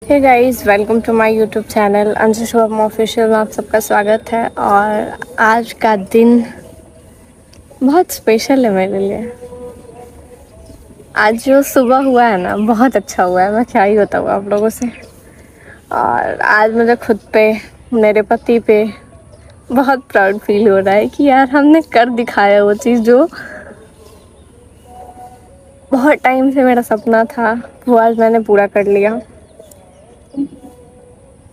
Hey guys, welcome to my YouTube channel Anshu Sharma official में आप सबका स्वागत है। और आज का दिन बहुत स्पेशल है मेरे लिए। आज जो सुबह हुआ है ना, बहुत अच्छा हुआ है। मैं क्या ही बताऊँ आप लोगों से। और आज मुझे खुद पे, मेरे पति पे बहुत प्राउड फील हो रहा है कि यार हमने कर दिखाया वो चीज़ जो बहुत टाइम से मेरा सपना था, वो आज मैंने पूरा कर लिया।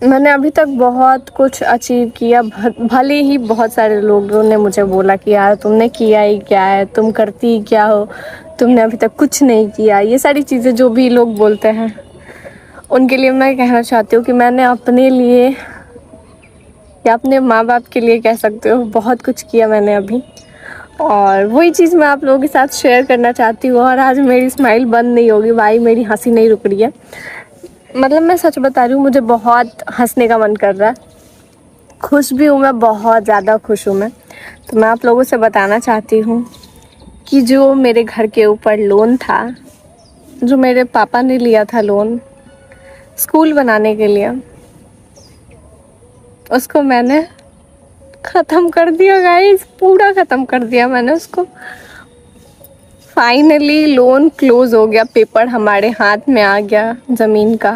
मैंने अभी तक बहुत कुछ अचीव किया, भले ही बहुत सारे लोगों ने मुझे बोला कि यार तुमने किया ही क्या है, तुम करती ही क्या हो, तुमने अभी तक कुछ नहीं किया। ये सारी चीज़ें जो भी लोग बोलते हैं, उनके लिए मैं कहना चाहती हूँ कि मैंने अपने लिए या अपने माँ बाप के लिए कह सकते हो बहुत कुछ किया मैंने अभी। और वही चीज़ मैं आप लोगों के साथ शेयर करना चाहती हूँ। और आज मेरी स्माइल बंद नहीं होगी भाई, मेरी हंसी नहीं रुक रही है। मतलब मैं सच बता रही हूँ, मुझे बहुत हंसने का मन कर रहा है। खुश भी हूँ मैं, बहुत ज़्यादा खुश हूँ मैं। तो मैं आप लोगों से बताना चाहती हूँ कि जो मेरे घर के ऊपर लोन था, जो मेरे पापा ने लिया था लोन स्कूल बनाने के लिए, उसको मैंने ख़त्म कर दिया गाइस। पूरा ख़त्म कर दिया मैंने उसको। फाइनली लोन क्लोज हो गया, पेपर हमारे हाथ में आ गया ज़मीन का।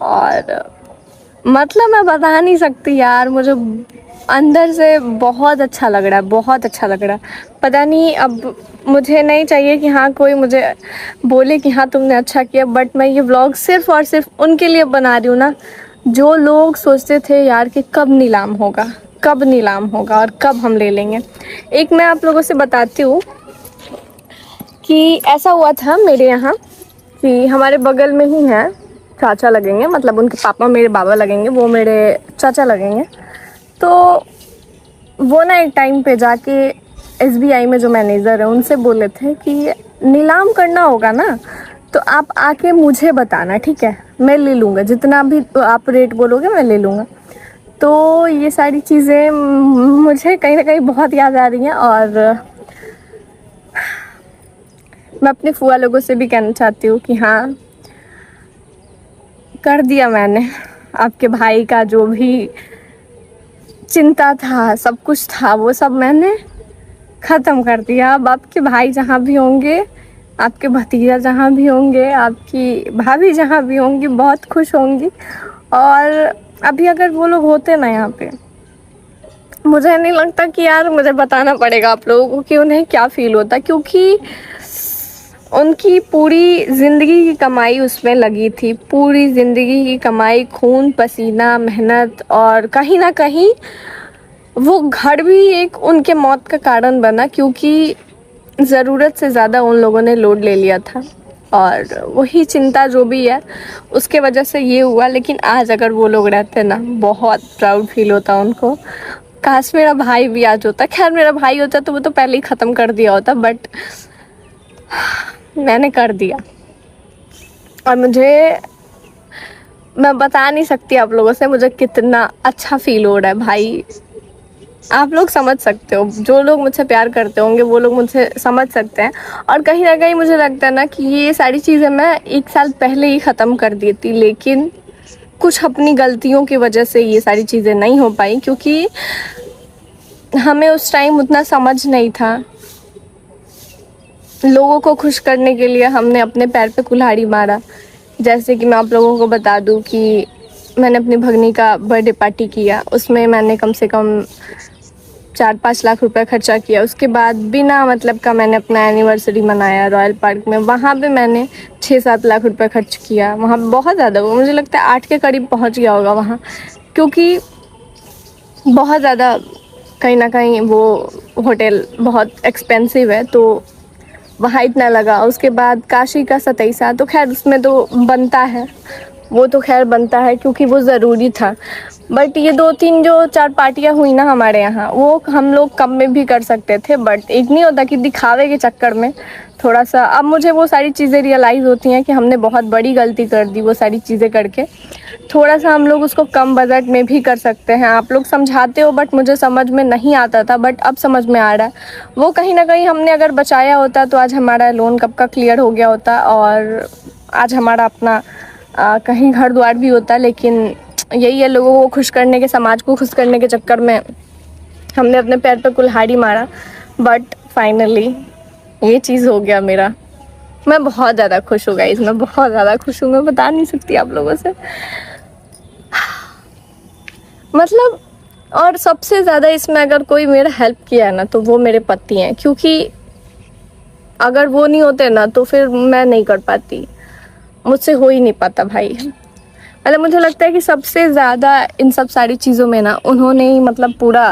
और मतलब मैं बता नहीं सकती यार, मुझे अंदर से बहुत अच्छा लग रहा है, बहुत अच्छा लग रहा है। पता नहीं, अब मुझे नहीं चाहिए कि हाँ कोई मुझे बोले कि हाँ तुमने अच्छा किया, बट मैं ये व्लॉग सिर्फ़ और सिर्फ उनके लिए बना रही हूँ ना, जो लोग सोचते थे यार कि कब नीलाम होगा, कब नीलाम होगा और कब हम ले लेंगे। एक मैं आप लोगों से बताती हूँ कि ऐसा हुआ था मेरे यहाँ कि हमारे बगल में ही है चाचा लगेंगे, मतलब उनके पापा मेरे बाबा लगेंगे, वो मेरे चाचा लगेंगे। तो वो ना एक टाइम पे जाके एसबीआई में जो मैनेजर है उनसे बोले थे कि नीलाम करना होगा ना, तो आप आके मुझे बताना, ठीक है, मैं ले लूँगा, जितना भी आप रेट बोलोगे मैं ले लूँगा। तो ये सारी चीज़ें मुझे कहीं ना कहीं बहुत याद आ रही हैं। और मैं अपने फुआ लोगों से भी कहना चाहती हूँ कि हाँ, कर दिया मैंने। आपके भाई का जो भी चिंता था, सब कुछ था, वो सब मैंने ख़त्म कर दिया। अब आपके भाई जहाँ भी होंगे, आपके भतीजा जहाँ भी होंगे, आपकी भाभी जहाँ भी होंगी, बहुत खुश होंगी। और अभी अगर वो लोग होते ना यहाँ पे, मुझे नहीं लगता कि यार मुझे बताना पड़ेगा आप लोगों को कि उन्हें क्या फ़ील होता, क्योंकि उनकी पूरी ज़िंदगी की कमाई उसमें लगी थी। पूरी ज़िंदगी की कमाई, खून पसीना, मेहनत, और कहीं ना कहीं वो घर भी एक उनके मौत का कारण बना, क्योंकि ज़रूरत से ज़्यादा उन लोगों ने लोड ले लिया था। और वही चिंता जो भी है उसके वजह से ये हुआ। लेकिन आज अगर वो लोग रहते ना, बहुत प्राउड फील होता उनको। काश मेरा भाई भी आज होता। खैर मेरा भाई होता तो वो तो पहले ही ख़त्म कर दिया होता, बट मैंने कर दिया। और मैं बता नहीं सकती आप लोगों से मुझे कितना अच्छा फील हो रहा है भाई। आप लोग समझ सकते हो, जो लोग मुझसे प्यार करते होंगे वो लोग मुझसे समझ सकते हैं। और कहीं ना कहीं मुझे लगता है ना कि ये सारी चीज़ें मैं 1 साल पहले ही ख़त्म कर दी थी, लेकिन कुछ अपनी गलतियों की वजह से ये सारी चीज़ें नहीं हो पाई, क्योंकि हमें उस टाइम उतना समझ नहीं था। लोगों को खुश करने के लिए हमने अपने पैर पे कुल्हाड़ी मारा। जैसे कि मैं आप लोगों को बता दूं कि मैंने अपनी भगनी का बर्थडे पार्टी किया, उसमें मैंने कम से कम 4-5 लाख रुपए खर्चा किया। उसके बाद बिना मतलब का मैंने अपना एनिवर्सरी मनाया रॉयल पार्क में, वहाँ पे मैंने 6-7 लाख रुपए खर्च किया। वहाँ बहुत ज़्यादा हुआ, मुझे लगता है 8 के करीब पहुँच गया होगा वहाँ, क्योंकि बहुत ज़्यादा कहीं ना कहीं वो होटल बहुत एक्सपेंसिव है, तो वहाँ इतना लगा। उसके बाद काशी का 27, तो खैर उसमें तो बनता है, वो तो खैर बनता है क्योंकि वो ज़रूरी था। बट ये 2-3 जो 4 पार्टियाँ हुई ना हमारे यहाँ, वो हम लोग कम में भी कर सकते थे। बट एक नहीं होता कि दिखावे के चक्कर में थोड़ा सा, अब मुझे वो सारी चीज़ें रियलाइज़ होती हैं कि हमने बहुत बड़ी गलती कर दी वो सारी चीज़ें करके। थोड़ा सा हम लोग उसको कम बजट में भी कर सकते हैं। आप लोग समझाते हो बट मुझे समझ में नहीं आता था, बट अब समझ में आ रहा है। वो कहीं ना कहीं हमने अगर बचाया होता तो आज हमारा लोन कब का क्लियर हो गया होता, और आज हमारा अपना कहीं घर द्वार भी होता, लेकिन यही है, लोगों को खुश करने के, समाज को खुश करने के चक्कर में हमने अपने पैर पर कुल्हाड़ी मारा। बट फाइनली ये चीज़ हो गया मेरा। मैं बहुत ज़्यादा खुश हूँ गाइस, मैं बहुत ज़्यादा खुश हूँ, मैं बता नहीं सकती आप लोगों से। मतलब, और सबसे ज़्यादा इसमें अगर कोई मेरा हेल्प किया है ना तो वो मेरे पति हैं, क्योंकि अगर वो नहीं होते ना तो फिर मैं नहीं कर पाती, मुझसे हो ही नहीं पाता भाई। मतलब मुझे लगता है कि सबसे ज़्यादा इन सब सारी चीज़ों में ना उन्होंने ही मतलब पूरा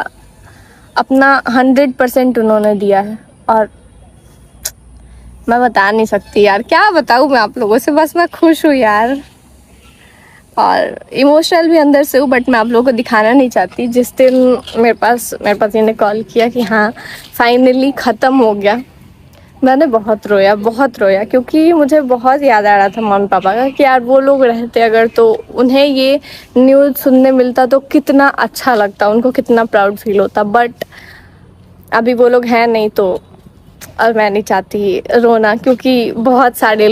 अपना 100% उन्होंने दिया है। और मैं बता नहीं सकती यार, क्या बताऊँ मैं आप लोगों से, बस मैं खुश हूँ यार, और इमोशनल भी अंदर से हूँ, बट मैं आप लोगों को दिखाना नहीं चाहती। जिस दिन मेरे पति ने कॉल किया कि हाँ फाइनली ख़त्म हो गया, मैंने बहुत रोया, क्योंकि मुझे बहुत याद आ रहा था मम्मी पापा का कि यार वो लोग रहते अगर तो उन्हें ये न्यूज़ सुनने मिलता तो कितना अच्छा लगता, उनको कितना प्राउड फील होता। बट अभी वो लोग हैं नहीं, तो और मैं नहीं चाहती रोना, क्योंकि बहुत सारे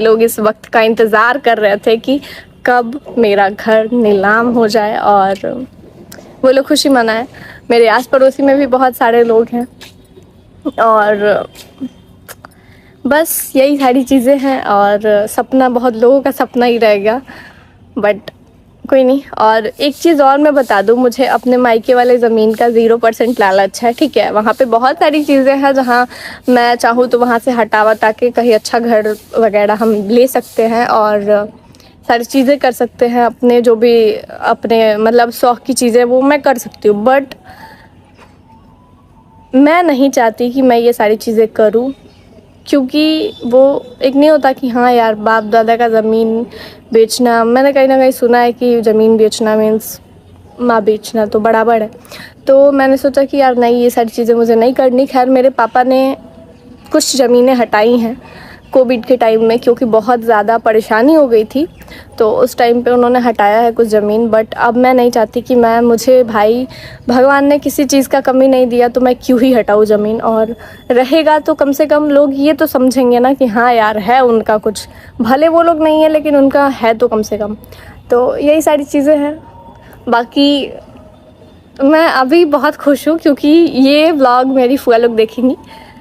लोग इस वक्त का इंतज़ार कर रहे थे कि कब मेरा घर नीलाम हो जाए और वो लोग खुशी मनाएं। मेरे आस पड़ोसी में भी बहुत सारे लोग हैं, और बस यही सारी चीज़ें हैं। और सपना बहुत लोगों का सपना ही रहेगा, बट कोई नहीं। और एक चीज़ और मैं बता दूँ, मुझे अपने मायके वाले ज़मीन का 0% लालच है, ठीक है। वहाँ पे बहुत सारी चीज़ें हैं जहाँ मैं चाहूँ तो वहाँ से हटा के कहीं अच्छा घर वगैरह हम ले सकते हैं और सारी चीज़ें कर सकते हैं। अपने जो भी अपने मतलब शौक़ की चीज़ें वो मैं कर सकती हूँ, बट मैं नहीं चाहती कि मैं ये सारी चीज़ें करूँ, क्योंकि वो एक नहीं होता कि हाँ यार बाप दादा का ज़मीन बेचना। मैंने कहीं ना कहीं सुना है कि ज़मीन बेचना मीन्स माँ बेचना तो बराबर है। तो मैंने सोचा कि यार नहीं, ये सारी चीज़ें मुझे नहीं करनी। खैर मेरे पापा ने कुछ ज़मीनें हटाई हैं कोविड के टाइम में, क्योंकि बहुत ज़्यादा परेशानी हो गई थी, तो उस टाइम पे उन्होंने हटाया है कुछ ज़मीन। बट अब मैं नहीं चाहती कि मुझे भाई भगवान ने किसी चीज़ का कमी नहीं दिया तो मैं क्यों ही हटाऊँ ज़मीन, और रहेगा तो कम से कम लोग ये तो समझेंगे ना कि हाँ यार है उनका कुछ, भले वो लोग नहीं है लेकिन उनका है तो कम से कम। तो यही सारी चीज़ें हैं। बाकी मैं अभी बहुत खुश हूँ क्योंकि ये व्लॉग मेरी फुआ लोग देखेंगी,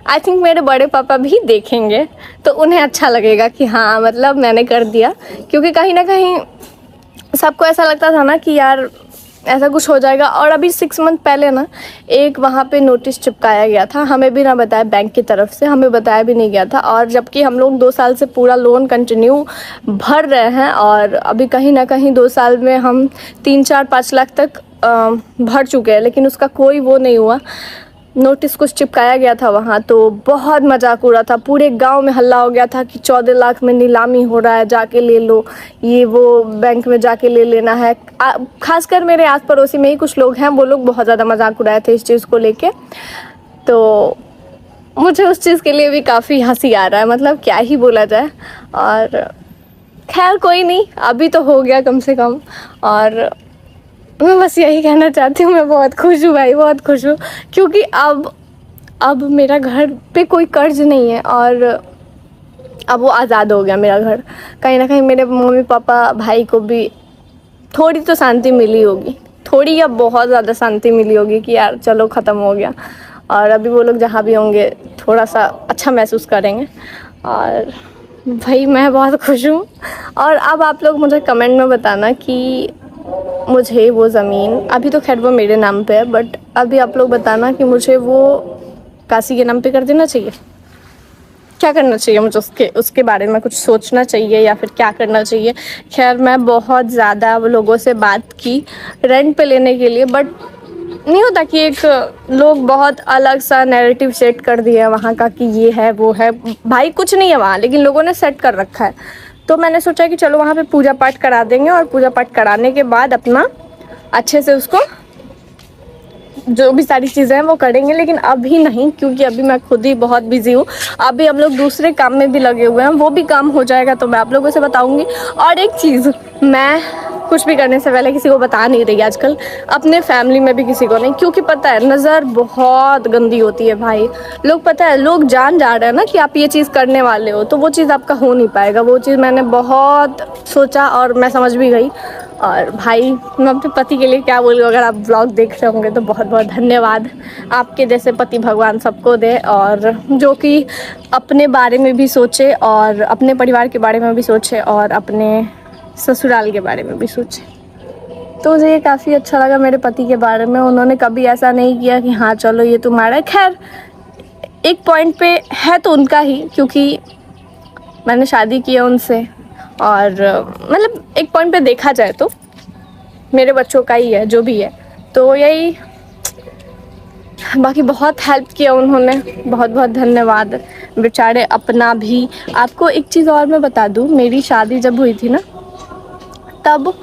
आई थिंक मेरे बड़े पापा भी देखेंगे, तो उन्हें अच्छा लगेगा कि हाँ मतलब मैंने कर दिया। क्योंकि कहीं ना कहीं सबको ऐसा लगता था ना कि यार ऐसा कुछ हो जाएगा। और अभी 6 मंथ पहले ना एक वहाँ पे नोटिस चिपकाया गया था, हमें भी ना बताया, बैंक की तरफ से हमें बताया भी नहीं गया था, और जबकि हम लोग 2 साल से पूरा लोन कंटिन्यू भर रहे हैं, और अभी कहीं ना कहीं 2 साल में हम 3-4-5 लाख तक भर चुके हैं, लेकिन उसका कोई वो नहीं हुआ। नोटिस कुछ चिपकाया गया था वहाँ, तो बहुत मजाक उड़ा था, पूरे गांव में हल्ला हो गया था कि 14 लाख में नीलामी हो रहा है, जाके ले लो, ये वो बैंक में जाके ले लेना है। खासकर मेरे आस पड़ोसी में ही कुछ लोग हैं, वो लोग बहुत ज़्यादा मजाक उड़ाए थे इस चीज़ को लेके। तो मुझे उस चीज़ के लिए भी काफ़ी हंसी आ रहा है, मतलब क्या ही बोला जाए। और खैर कोई नहीं, अभी तो हो गया कम से कम। और मैं बस यही कहना चाहती हूँ, मैं बहुत खुश हूँ भाई, बहुत खुश हूँ, क्योंकि अब मेरा घर पे कोई कर्ज नहीं है, और अब वो आज़ाद हो गया मेरा घर। कहीं ना कहीं मेरे मम्मी पापा भाई को भी थोड़ी तो शांति मिली होगी, थोड़ी या बहुत ज़्यादा शांति मिली होगी कि यार चलो ख़त्म हो गया। और अभी वो लोग जहाँ भी होंगे थोड़ा सा अच्छा महसूस करेंगे। और भाई मैं बहुत खुश हूँ। और अब आप लोग मुझे कमेंट में बताना कि मुझे वो ज़मीन, अभी तो खैर वो मेरे नाम पे है, बट अभी आप लोग बताना कि मुझे वो काशी के नाम पे कर देना चाहिए, क्या करना चाहिए मुझे, उसके बारे में कुछ सोचना चाहिए या फिर क्या करना चाहिए। खैर मैं बहुत ज़्यादा लोगों से बात की रेंट पे लेने के लिए, बट नहीं होता कि एक लोग बहुत अलग सा नैरेटिव सेट कर दिया है वहाँ का कि ये है वो है। भाई कुछ नहीं है वहाँ, लेकिन लोगों ने सेट कर रखा है। तो मैंने सोचा कि चलो वहाँ पे पूजा पाठ करा देंगे, और पूजा पाठ कराने के बाद अपना अच्छे से उसको जो भी सारी चीज़ें हैं वो करेंगे। लेकिन अभी नहीं, क्योंकि अभी मैं खुद ही बहुत बिजी हूँ। अभी हम लोग दूसरे काम में भी लगे हुए हैं, वो भी काम हो जाएगा तो मैं आप लोगों से बताऊँगी। और एक चीज़, मैं कुछ भी करने से पहले किसी को बता नहीं रही आजकल, अपने फैमिली में भी किसी को नहीं, क्योंकि पता है नज़र बहुत गंदी होती है भाई। लोग, पता है लोग जान जा रहे हैं ना कि आप ये चीज़ करने वाले हो, तो वो चीज़ आपका हो नहीं पाएगा। वो चीज़ मैंने बहुत सोचा और मैं समझ भी गई। और भाई मैं अपने पति के लिए क्या बोलूँ, अगर आप ब्लॉग देख रहे होंगे तो बहुत बहुत धन्यवाद। आपके जैसे पति भगवान सबको दे, और जो कि अपने बारे में भी सोचे और अपने परिवार के बारे में भी सोचे और अपने ससुराल के बारे में भी सोचे। तो मुझे ये काफ़ी अच्छा लगा मेरे पति के बारे में। उन्होंने कभी ऐसा नहीं किया कि हाँ चलो ये तुम्हारा है। खैर एक पॉइंट पे है तो उनका ही, क्योंकि मैंने शादी की है उनसे, और मतलब एक पॉइंट पे देखा जाए तो मेरे बच्चों का ही है जो भी है। तो यही, बाकी बहुत हेल्प किया उन्होंने, बहुत बहुत धन्यवाद बेचारे। अपना भी, आपको एक चीज़ और मैं बता दूँ, मेरी शादी जब हुई थी ना, तब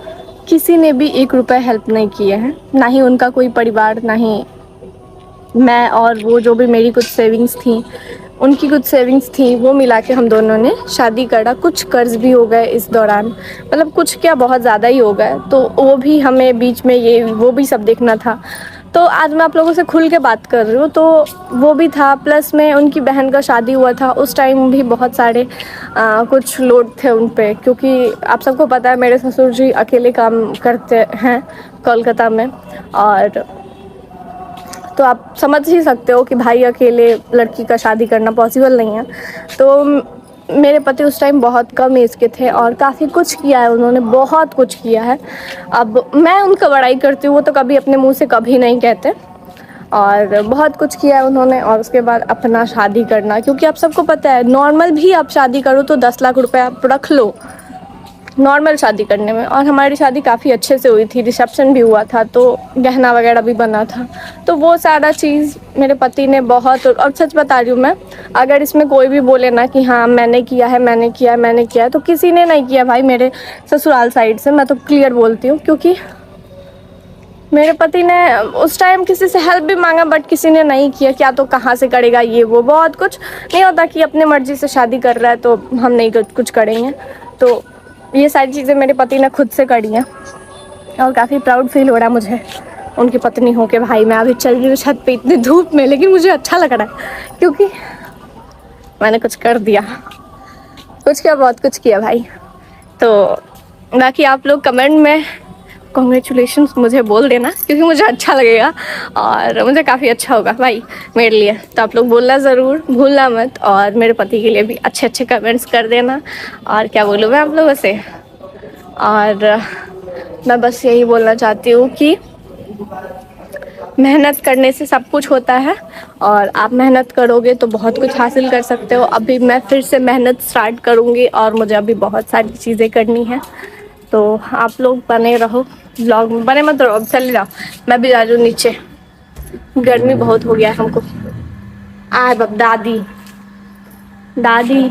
किसी ने भी 1 रुपये हेल्प नहीं किए हैं, ना ही उनका कोई परिवार, ना ही मैं, और वो जो भी मेरी कुछ सेविंग्स थी, उनकी कुछ सेविंग्स थी, वो मिला के हम दोनों ने शादी करा। कुछ कर्ज भी हो गए इस दौरान, मतलब कुछ क्या बहुत ज़्यादा ही हो गए, तो वो भी हमें बीच में ये वो भी सब देखना था। तो आज मैं आप लोगों से खुल के बात कर रही हूँ, तो वो भी था। प्लस में उनकी बहन का शादी हुआ था, उस टाइम भी बहुत सारे कुछ लोड थे उन पे, क्योंकि आप सबको पता है मेरे ससुर जी अकेले काम करते हैं कोलकाता में। और तो आप समझ ही सकते हो कि भाई अकेले लड़की का शादी करना पॉसिबल नहीं है। तो मेरे पति उस टाइम बहुत कम एज के थे और काफ़ी कुछ किया है उन्होंने, बहुत कुछ किया है। अब मैं उनका बड़ाई करती हूँ, वो तो कभी अपने मुंह से कभी नहीं कहते, और बहुत कुछ किया है उन्होंने। और उसके बाद अपना शादी करना, क्योंकि आप सबको पता है नॉर्मल भी आप शादी करो तो 10 लाख रुपए आप रख लो नॉर्मल शादी करने में। और हमारी शादी काफ़ी अच्छे से हुई थी, रिसेप्शन भी हुआ था, तो गहना वगैरह भी बना था। तो वो सारा चीज़ मेरे पति ने बहुत, और सच बता रही हूँ मैं, अगर इसमें कोई भी बोले ना कि हाँ मैंने किया है, मैंने किया है, मैंने किया है, तो किसी ने नहीं किया भाई मेरे ससुराल साइड से। मैं तो क्लियर बोलती हूँ, क्योंकि मेरे पति ने उस टाइम किसी से हेल्प भी मांगा, बट किसी ने नहीं किया। क्या तो कहाँ से करेगा, ये वो बहुत कुछ नहीं होता कि अपने मर्जी से शादी कर रहा है तो हम नहीं कुछ करेंगे। तो ये सारी चीज़ें मेरे पति ने खुद से करी हैं, और काफ़ी प्राउड फील हो रहा है मुझे उनकी पत्नी हो के। भाई मैं अभी चल रही हूँ छत पे इतनी धूप में, लेकिन मुझे अच्छा लग रहा है, क्योंकि मैंने कुछ कर दिया, कुछ क्या, बहुत कुछ किया भाई। तो बाकी आप लोग कमेंट में कॉन्ग्रेचुलेशंस मुझे बोल देना, क्योंकि मुझे अच्छा लगेगा और मुझे काफ़ी अच्छा होगा भाई मेरे लिए। तो आप लोग बोलना ज़रूर भूलना मत, और मेरे पति के लिए भी अच्छे अच्छे कमेंट्स कर देना। और क्या बोलूँ मैं आप लोगों से, और मैं बस यही बोलना चाहती हूँ कि मेहनत करने से सब कुछ होता है, और आप मेहनत करोगे तो बहुत कुछ हासिल कर सकते हो। अभी मैं फिर से मेहनत स्टार्ट करूँगी, और मुझे अभी बहुत सारी चीज़ें करनी है। तो आप लोग बने रहो, ब्लॉग में बने मत रहो, अब चले जाओ, मैं भी जा रही हूँ नीचे, गर्मी बहुत हो गया है हमको। आ बाप दादी दादी